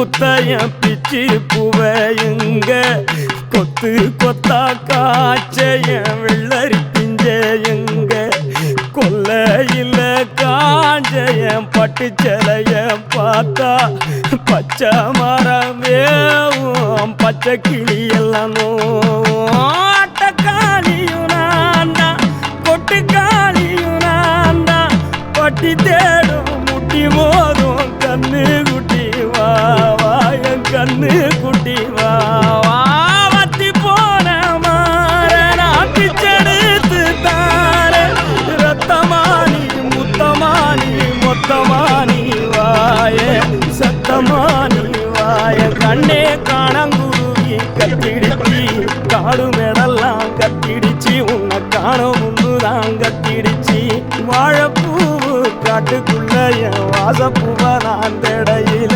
முத்தைய பிச்சு பூவையுங்க கொத்து கொத்தா காய்ச்சைய வெள்ளரி பிஞ்சையுங்க கொல்லையில காஞ்சைய பட்டு சிலைய பார்த்தா பச்சை மரமேவும் பச்சை கிளி எல்லாம் ஆட்டக்காளியும் நான்தா கொட்டுக்காளியும் நான்தா பட்டி தேடும் முட்டி மோதும் கண்ணு குட்டி வா வா என் கண்ணு குட்டி வா வா வத்தி போன மாற நாட்டி செடுத்து தார ரத்தமானி முத்தமானி மொத்தமானி வாய சத்தமானி வாய கண்ணே காணங்குருவி கத்திடுச்சி காடு மேடெல்லாம் கத்திடுச்சி உன்னை காணும் முன்னுதான் கத்திடுச்சி வாழைப்பூ காட்டுக்குள்ள என் வாசப்பூவ நான் தேடையில